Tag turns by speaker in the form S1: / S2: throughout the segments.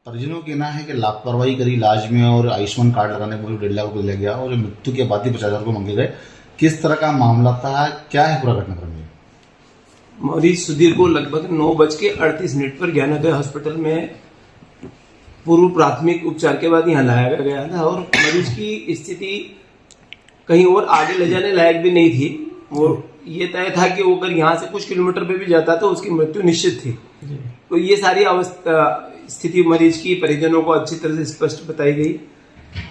S1: परिजनों का कहना है कि लापरवाही करी इलाज में और आयुष्मान कार्ड लगाने को 1.5 लाख रुपए लिया गया और मृत्यु के बाद ही 50,000 रुपये मांगे गए। किस तरह का मामला था, क्या है पूरा घटनाक्रम?
S2: मरीज सुधीर को लगभग 9:38 पर ज्ञानोदय हॉस्पिटल में पूर्व प्राथमिक उपचार के बाद यहाँ लाया गया था और मरीज की स्थिति कहीं और आगे ले जाने लायक भी नहीं थी। वो ये तय था कि वो अगर यहाँ से कुछ किलोमीटर पे भी जाता तो उसकी मृत्यु निश्चित थी। तो ये सारी स्थिति मरीज की परिजनों को अच्छी तरह से स्पष्ट बताई गई।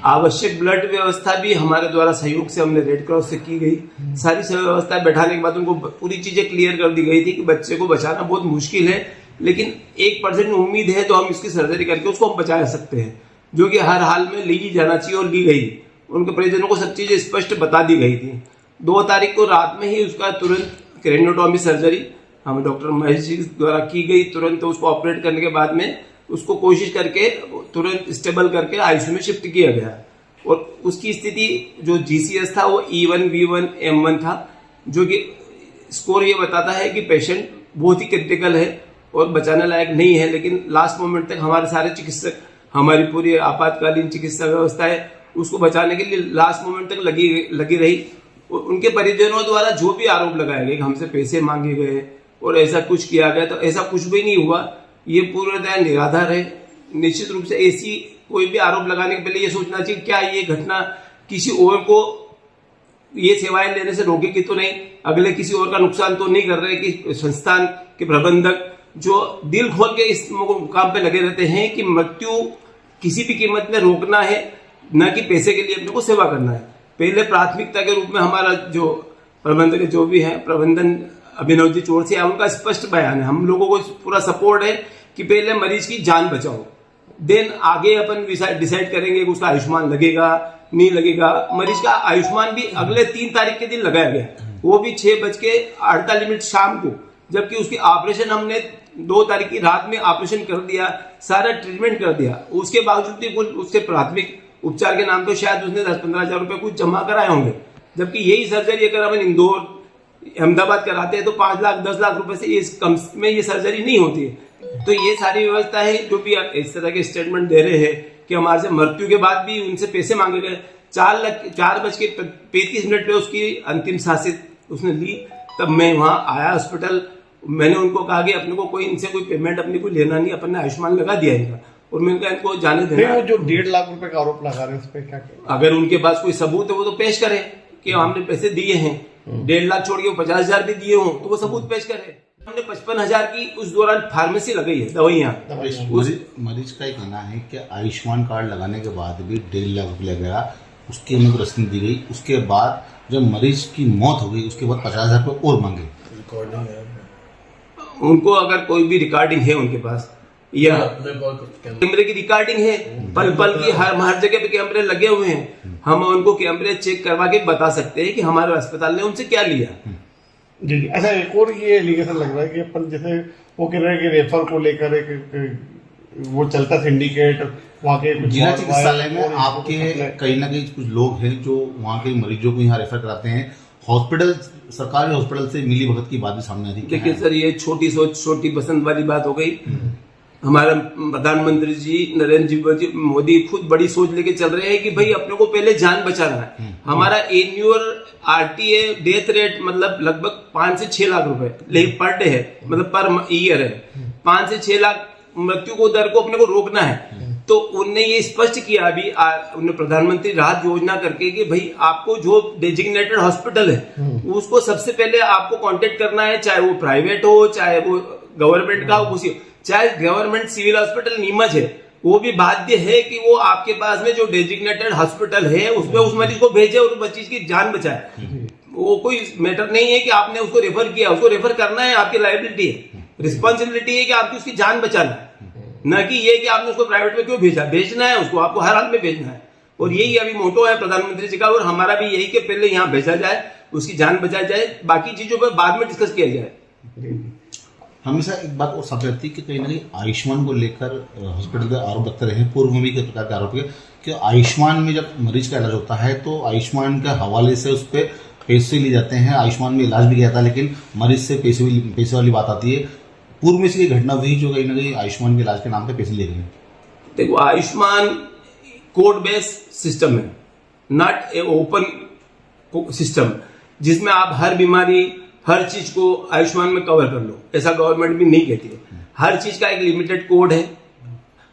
S2: आवश्यक ब्लड व्यवस्था भी हमारे द्वारा सहयोग से हमने रेड क्रॉस से की गई। सारी व्यवस्था बैठाने के बाद उनको पूरी चीजें क्लियर कर दी गई थी कि बच्चे को बचाना बहुत मुश्किल है, लेकिन 1% उम्मीद है तो हम इसकी सर्जरी करके उसको हम बचा सकते हैं, जो कि हर हाल में ली जाना चाहिए और ली गई। उनके परिजनों को सब चीजें स्पष्ट बता दी गई थी। 2 तारीख को रात में ही उसका तुरंत क्रेनियोटॉमी सर्जरी हमें डॉक्टर महेश जी द्वारा की गई। तुरंत उसको ऑपरेट करने के बाद में उसको कोशिश करके तुरंत स्टेबल करके आईसीयू में शिफ्ट किया गया और उसकी स्थिति जो जीसीएस था वो E1 V1 M1 था, जो कि स्कोर ये बताता है कि पेशेंट बहुत ही क्रिटिकल है और बचाने लायक नहीं है। लेकिन लास्ट मोमेंट तक हमारे सारे चिकित्सक, हमारी पूरी आपातकालीन चिकित्सा व्यवस्था है उसको बचाने के लिए लास्ट मोमेंट तक लगी रही। उनके परिजनों द्वारा जो भी आरोप लगाए गए कि हमसे पैसे मांगे गए और ऐसा कुछ किया गया, तो ऐसा कुछ भी नहीं हुआ। ये पूर्णतः निराधार है। निश्चित रूप से ऐसी कोई भी आरोप लगाने के पहले ये सोचना चाहिए क्या ये घटना किसी और को ये सेवाएं लेने से रोकेगी तो नहीं, अगले किसी और का नुकसान तो नहीं कर रहे कि संस्थान के प्रबंधक जो दिल खोल के इस काम पे लगे रहते हैं कि मृत्यु किसी भी कीमत में रोकना है, न कि पैसे के लिए अपने को सेवा करना है। पहले प्राथमिकता के रूप में हमारा जो प्रबंधक जो भी है प्रबंधन अभिनव जी चौरसिया, उनका स्पष्ट बयान है, हम लोगों को पूरा सपोर्ट है कि पहले मरीज की जान बचाओ, देन आगे अपन डिसाइड करेंगे कि उसका आयुष्मान लगेगा नहीं लगेगा। मरीज का आयुष्मान भी अगले 3 तारीख के दिन लगाया गया, वो भी 6:48 शाम को, जबकि उसकी ऑपरेशन हमने 2 तारीख की रात में ऑपरेशन कर दिया, सारा ट्रीटमेंट कर दिया। उसके बावजूद भी उसके प्राथमिक उपचार के नाम पे शायद उसने 10-15 हजार रुपए कुछ जमा कराए होंगे, जबकि यही सर्जरी अगर अपन इंदौर अहमदाबाद कराते हैं तो 5 लाख 10 लाख रुपए से इस कम में ये सर्जरी नहीं होती है। तो ये सारी व्यवस्था है जो भी इस तरह के स्टेटमेंट दे रहे हैं कि हमारे से मृत्यु के बाद भी उनसे पैसे मांगे गए। 4:35 पे उसकी अंतिम सांसें उसने ली, तब मैं वहां आया हॉस्पिटल। मैंने उनको कहा कि अपने को कोई इनसे कोई पेमेंट अपने को लेना नहीं, अपन ने आयुष्मान लगा दिया इनका और मैंने कहा इनको जाने देना।
S3: जो 1.5 लाख रुपए का आरोप लगा रहे हैं उस पर क्या करें?
S2: अगर उनके पास कोई सबूत है वो तो पेश करे कि हमने पैसे दिए हैं। 1.5 लाख छोड़ के 50,000 भी दिए हों तो वो सबूत पेश करे। हमने 55,000 की उस दौरान फार्मेसी लगाई है दवाइयाँ।
S1: मरीज का कहना है कि आयुष्मान कार्ड लगाने के बाद भी 1.5 लाख रुपये लिया गया, उसकी हमें रसीद दी गई। उसके बाद जब मरीज की मौत हो गई उसके बाद 50,000 रुपये और मांगे।
S2: उनको अगर कोई भी रिकॉर्डिंग है उनके पास या कैमरे की रिकॉर्डिंग है, पल पल की हर जगह पे कैमरे लगे हुए हैं, हम उनको कैमरे चेक करवा के बता सकते हैं कि हमारे अस्पताल ने उनसे क्या लिया।
S3: जी जी। अच्छा, एक और ये एलिगेशन लग रहा है कि अपन जैसे वो कह रहे हैं कि रेफर को लेकर एक वो चलता सिंडिकेट वहाँ के
S1: जिला चिकित्सालय में आपके कहीं ना कहीं कुछ लोग हैं जो वहाँ के मरीजों को यहाँ रेफर कराते हैं। हॉस्पिटल, सरकारी हॉस्पिटल से मिली भगत की बात भी सामने आ रही है।
S2: देखिए सर, ये छोटी सोच छोटी पसंद वाली बात हो गई। हमारा प्रधानमंत्री जी नरेंद्र जी मोदी खुद बड़ी सोच लेके चल रहे हैं कि भाई अपने को पहले जान बचाना है। हमारा एन्यूअल RTA डेथ रेट मतलब लगभग 5 से 6 लाख रुपए पर डे है, मतलब पर ईयर है। 5 से 6 लाख मृत्यु को दर को अपने को रोकना है। तो उनने ये स्पष्ट किया अभी उन्होंने प्रधानमंत्री राहत योजना करके कि भाई आपको जो डेजिग्नेटेड हॉस्पिटल है उसको सबसे पहले आपको कांटेक्ट करना है, चाहे वो प्राइवेट हो चाहे वो गवर्नमेंट का हो, चाहे गवर्नमेंट सिविल हॉस्पिटल नीमच है, वो भी बाध्य है कि वो आपके पास में जो डेजिग्नेटेड हॉस्पिटल है उसमें उस मरीज को भेजे और उस मरीज की जान बचाए। वो कोई मैटर नहीं है कि आपने उसको रेफर किया, उसको रेफर करना है, आपकी लायबिलिटी है, रिस्पॉन्सिबिलिटी है कि आपकी उसकी जान बचाना है, न कि ये कि आपने उसको प्राइवेट में क्यों भेजा। भेजना है उसको, आपको हर हाल में भेजना है। और यही अभी मोटो है प्रधानमंत्री जी का और हमारा भी यही कि पहले यहाँ भेजा जाए, उसकी जान बचाई जाए, बाकी चीजों पर बाद में डिस्कस किया जाए।
S1: हमेशा एक बात और सामने आती है कि कहीं ना कहीं आयुष्मान को लेकर हॉस्पिटल के आरोप लगते रहे, पूर्व में भी कई प्रकार के आरोप है कि आयुष्मान में जब मरीज का इलाज होता है तो आयुष्मान के हवाले से उस पर पैसे लिए जाते हैं। आयुष्मान में इलाज भी किया था लेकिन मरीज से पैसे वाली बात आती है। पूर्व में से घटना हुई जो कहीं ना कहीं आयुष्मान के इलाज के नाम पे पैसे ले गए।
S2: देखो, आयुष्मान कोड बेस्ड सिस्टम है, नॉट ए ओपन सिस्टम जिसमें आप हर बीमारी हर चीज को आयुष्मान में कवर कर लो। ऐसा गवर्नमेंट भी नहीं कहती है। हर चीज का एक लिमिटेड कोड है,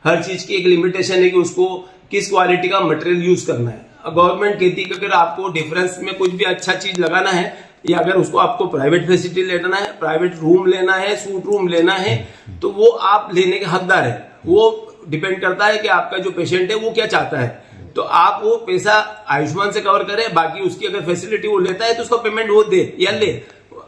S2: हर चीज की एक लिमिटेशन है कि उसको किस क्वालिटी का मटेरियल यूज करना है। गवर्नमेंट कहती है कि अगर आपको डिफरेंस में कुछ भी अच्छा चीज लगाना है, या अगर उसको आपको प्राइवेट फैसिलिटी लेना है, प्राइवेट रूम लेना है, सूट रूम लेना है, तो वो आप लेने के हकदार है। वो डिपेंड करता है कि आपका जो पेशेंट है वो क्या चाहता है। तो आप वो पैसा आयुष्मान से कवर करें, बाकी उसकी अगर फैसिलिटी वो लेता है तो उसका पेमेंट वो दे या ले।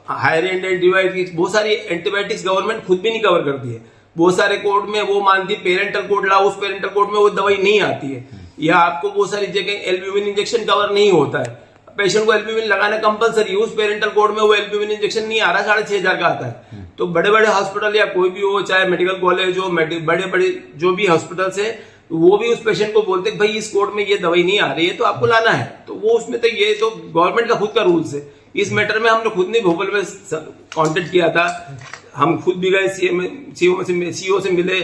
S2: हायर एंड एंटीबायोटिक्स, बहुत सारी एंटीबायोटिक्स गवर्नमेंट खुद भी नहीं कवर करती है। बहुत सारे कोड में वो मानती है पेरेंटल कोड लाओ, उस पेरेंटल कोड में वो दवाई नहीं आती है। या आपको बहुत सारी जगह एल्ब्यूमिन इंजेक्शन कवर नहीं होता है, पेशेंट को एल्ब्यूमिन लगाना कंपलसरी है, उस पेरेंटल कोड में वो एल्ब्यूमिन इंजेक्शन नहीं आ रहा, 6,500 का आता है। तो बड़े बड़े हॉस्पिटल या कोई भी हो, चाहे मेडिकल कॉलेज हो, बड़े बड़े जो भी हॉस्पिटल्स है, वो भी उस पेशेंट को बोलते हैं भाई इस कोड में ये दवाई नहीं आ रही है तो आपको लाना है। तो वो उसमें तो ये तो गवर्नमेंट का खुद का रूल्स है। इस मैटर में हमने खुद ने भोपाल में कांटेक्ट किया था, हम खुद भी गए सीओ से मिले,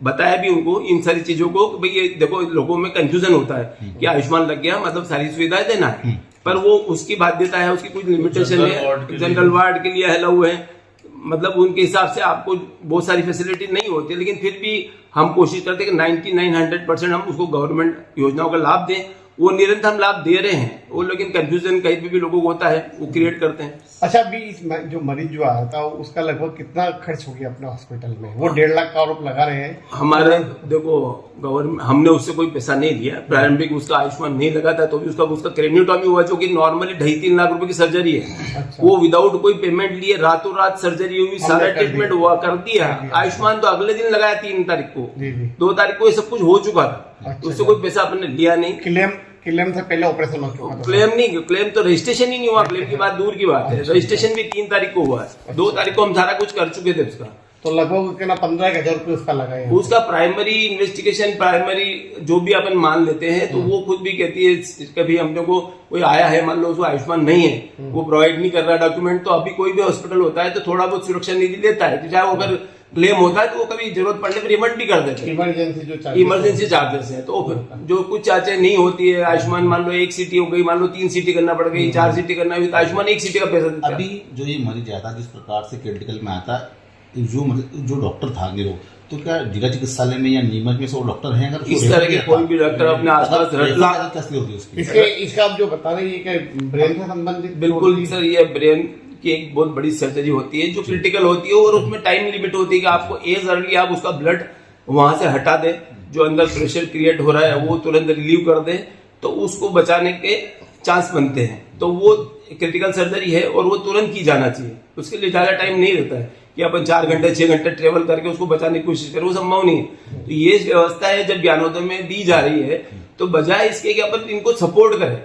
S2: बताया भी उनको इन सारी चीजों को कि भाई ये देखो, लोगों में कंफ्यूजन होता है कि आयुष्मान लग गया मतलब सारी सुविधाएं देना है, पर वो उसकी बाध्यता है, उसकी कुछ लिमिटेशन है। जनरल वार्ड के लिए अलाउ है, मतलब उनके हिसाब से आपको बहुत सारी फैसिलिटी नहीं होती, लेकिन फिर भी हम कोशिश करते हैं कि 99-100% हम उसको गवर्नमेंट योजनाओं का लाभ दें। वो निरंतर हम लाभ दे रहे हैं, वो लेकिन कंफ्यूजन कहीं पे भी लोगों को होता है, वो क्रिएट करते हैं।
S3: अच्छा, अभी इस जो मरीज जो आया था उसका लगभग कितना खर्च हो गया अपने हॉस्पिटल में? वो 1.5 लाख का आरोप लगा रहे हैं।
S2: हमारे देखो, गवर्नमेंट हमने उससे कोई पैसा नहीं लिया, प्रारंभिक उसका आयुष्मान नहीं लगा था, तो भी उसका क्रेनियोटॉमी हुआ जो कि नॉर्मली 2.5-3 लाख रुपए की सर्जरी है।
S3: अच्छा। वो
S2: वो विदाउट कोई पेमेंट लिए रातों रात सर्जरी हुई, सारा ट्रीटमेंट हुआ, कर दिया। आयुष्मान तो अगले दिन लगाया 3 तारीख को, 2 तारीख को ये सब कुछ हो चुका था, उससे कोई पैसा अपने लिया नहीं।
S3: क्लेम से पहले ऑपरेशन हो चुका था।
S2: क्लेम नहीं, क्लेम तो रजिस्ट्रेशन ही नहीं हुआ, क्लेम की बात दूर की बात है। रजिस्ट्रेशन भी 3 तारीख को हुआ है, 2 तारीख को हम सारा कुछ कर चुके थे उसका।
S3: तो लगभग 15,000 रुपये उसका लगा है।
S2: उसका प्राइमरी इन्वेस्टिगेशन, प्राइमरी जो भी अपन मान लेते हैं, तो वो खुद भी कहती है कभी हम लोग को कोई आया है, मान लो उसको आयुष्मान नहीं है, वो प्रोवाइड नहीं कर रहा डॉक्यूमेंट, तो अभी कोई भी हॉस्पिटल होता है तो थोड़ा बहुत सुरक्षा निधि देता है, चाहे वो अगर क्लेम होता है तो वो कभी जरूरत पड़ने पर रिफंड भी कर देते हैं। इमरजेंसी चार्जेस है, तो फिर जो कुछ चार्जेस नहीं होती है, आयुष्मान मान लो 1 सीटी हो गई, मान लो 3 सीटी करना पड़ गई, 4 सीटी करना हुई, तो आयुष्मान 1 सीटी का पैसा देता है।
S1: अभी जो ये मरीज आता जिस प्रकार से क्रिटिकल में आता, जो डॉक्टर था निरोग, तो क्या जिला चिकित्सालय में या नीमच में से वो डॉक्टर हैं? अगर
S2: इस तरह के कोई भी डॉक्टर अपने आसपास
S1: कैसे होगी उसकी?
S3: इसका आप जो बता रहे हैं कि ब्रेन से संबंधित?
S2: बिल्कुल सर, ये ब्रेन की एक बहुत बड़ी सर्जरी होती है जो क्रिटिकल होती है, और उसमें टाइम लिमिट होती है कि आपको एज अर्ली आप उसका ब्लड वहां से हटा दें, जो अंदर प्रेशर क्रिएट हो रहा है वो तुरंत रिलीव कर दें, तो उसको बचाने के चांस बनते हैं। तो वो क्रिटिकल सर्जरी है और वो तुरंत की जाना चाहिए, उसके लिए ज्यादा टाइम नहीं रहता है कि अपन 4 घंटे 6 घंटे ट्रेवल करके उसको बचाने की कोशिश करें, वो संभव नहीं है। तो ये व्यवस्था है जब ज्ञानोदय में दी जा रही है, तो बजाय इसके कि अपन इनको सपोर्ट करें,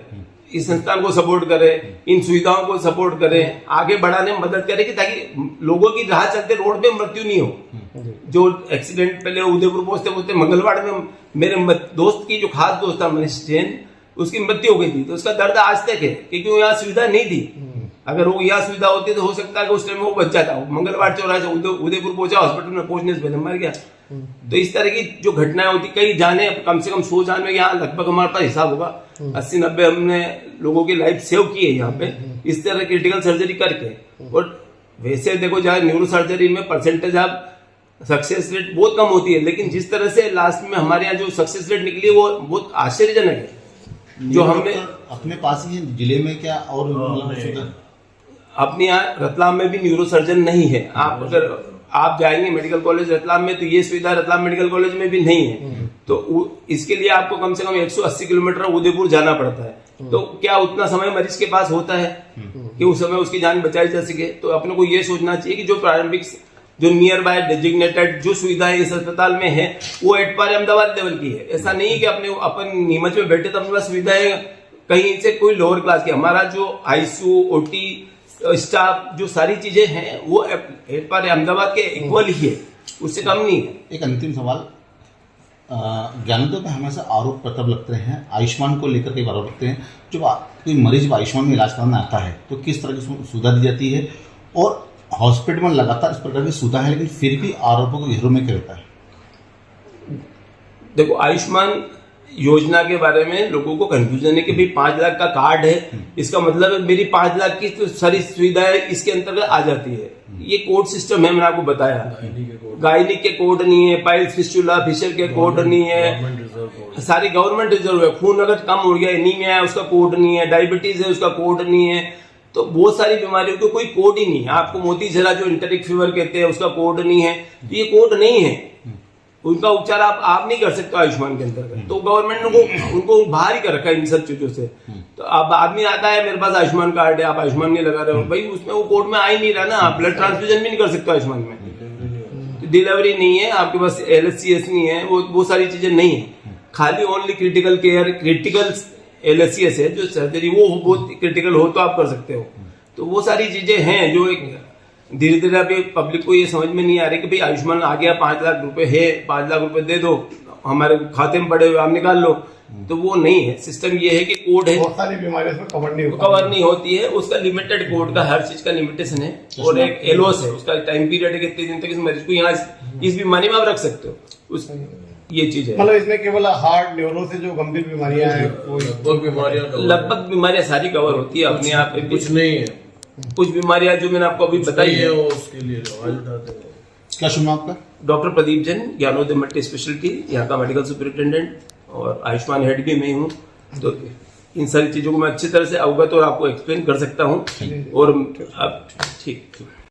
S2: इस संस्थान को सपोर्ट करें, इन सुविधाओं को सपोर्ट करें, आगे बढ़ाने में मदद करें, कि ताकि लोगों की राह चलते रोड पे मृत्यु नहीं हो। जो एक्सीडेंट पहले उदयपुर पहुंचते मंगलवार में मेरे दोस्त की, जो खास दोस्त था मनीष जैन, उसकी मृत्यु हो गई थी, तो उसका दर्द आज तक है क्योंकि यहाँ सुविधा नहीं थी। अगर वो यहाँ सुविधा होती तो हो सकता है कि उस टाइम वो बच जाता, मंगलवार चौराहे से उदयपुर पहुंचा, हॉस्पिटल में पहुंचने से पहले मर गया। तो इस तरह की जो घटनाएं होती, कई जाने, कम से कम 100 जान में, यहाँ लगभग हमारे पास हिसाब होगा 80-90 हमने लोगों की लाइफ सेव की है यहाँ पे, इस तरह क्रिटिकल सर्जरी करके। और वैसे देखो, जहाँ न्यूरो सर्जरी में परसेंटेज आप सक्सेस रेट बहुत कम होती है, लेकिन जिस तरह से लास्ट में हमारे यहाँ जो सक्सेस रेट निकली वो बहुत आश्चर्यजनक है। जो हमने
S1: अपने पास ही जिले में क्या और
S2: अपने यहाँ रतलाम में भी न्यूरो सर्जन नहीं है। आप अगर आप जाएंगे मेडिकल कॉलेज रतलाम में, तो ये सुविधा रतलाम मेडिकल कॉलेज में भी नहीं है। तो इसके लिए आपको कम से कम 180 किलोमीटर उदयपुर जाना पड़ता है। तो क्या उतना समय मरीज के पास होता है कि उस समय उसकी जान बचाई जा सके? तो अपने को ये सोचना चाहिए कि जो प्रारंभिक, जो नियर बाय डेजिग्नेटेड जो सुविधाएं इस अस्पताल में है, वो एट पार अहमदाबाद लेवल की है। ऐसा नहीं है कि अपन नीमच में बैठे तो अपने पास सुविधाएं कहीं से कोई लोअर क्लास की। हमारा जो आईसीयू, ओटी स्टाफ, जो सारी चीजें हैं वो एट पार अहमदाबाद के इक्वल ही है, उससे कम नहीं है।
S1: एक अंतिम सवाल, ज्ञानोदय पे हमेशा आरोप तब लगते हैं, आयुष्मान को लेकर कई आरोप लगते हैं, जब कोई मरीज आयुष्मान में इलाज कराना आता है तो किस तरह की सुविधा दी जाती है, और हॉस्पिटल में लगातार इस प्रकार की सुविधा है, लेकिन फिर भी आरोपों को घेरों में रहता है।
S2: देखो, आयुष्मान योजना के बारे में लोगों को कंफ्यूजन है कि भाई 5 लाख का कार्ड है, इसका मतलब है मेरी 5 लाख की तो सारी सुविधाएं इसके अंतर्गत आ जाती है। ये कोड सिस्टम है, मैंने आपको बताया। गायनिक के कोड नहीं है, पाइल्स फिस्टुला फिशर के कोड नहीं है, सारी गवर्नमेंट रिजर्व है। खून अगर कम हो गया, एनीमिया है, उसका कोड नहीं है, डायबिटीज है, उसका कोड नहीं है। तो बहुत सारी बीमारियों को कोई कोड ही नहीं है। आपको मोती झरा जो इंटरिक फीवर कहते हैं, उसका कोड नहीं है। तो ये कोड नहीं है, उनका उपचार आप नहीं कर सकते आयुष्मान के अंतर्गत। तो गवर्नमेंट ने उनको बाहर ही कर रखा है इन सब चीजों से। तो अब आदमी आता है, मेरे पास आयुष्मान कार्ड है, आप आयुष्मान नहीं लगा रहे हो, भाई उसमें वो कोड में आ ही नहीं रहा ना। आप ब्लड ट्रांसफ्यूजन भी नहीं कर सकते आयुष्मान में, डिलीवरी नहीं है, आपके पास LSCS नहीं है, वो सारी चीजें नहीं है। खाली only critical care, critical LSCS है, जो सर्जरी वो बहुत क्रिटिकल हो तो आप कर सकते हो। तो वो सारी चीजें हैं जो एक धीरे धीरे अभी पब्लिक को ये समझ में नहीं आ रही कि भाई आयुष्मान आ गया, 5 लाख रुपए है, 5 लाख रुपए दे दो, हमारे खाते में पड़े हुए आप निकाल लो। तो वो नहीं है। सिस्टम ये है कि कोड है,
S3: बहुत सारी बीमारियां इसमें
S2: कवर नहीं होती है। उसका लिमिटेड कोड का हर चीज का लिमिटेशन है, और एक एलोस है, उसका टाइम पीरियड है कितने दिन तक इस मरीज को यहाँ इस बीमारी में आप रख सकते हो। उस ये चीज है।
S3: मतलब इसमें केवल हार्ट न्यूरो से जो गंभीर बीमारियां हैं,
S2: लगभग बीमारियां सारी कवर होती है अपने आप।
S4: कुछ नहीं है,
S2: कुछ बीमारियां जो मैंने आपको अभी बताई है,
S4: उसके लिए
S1: क्या शुभ नाम आपका?
S2: Doctor Pradeep Jain, Gyanoday multi speciality, यहाँ का मेडिकल सुपरिटेंडेंट, और आयुष्मान हेड भी मैं हूँ। तो इन सारी चीजों को मैं अच्छी तरह से अवगत और आपको एक्सप्लेन कर सकता हूँ। और अब ठीक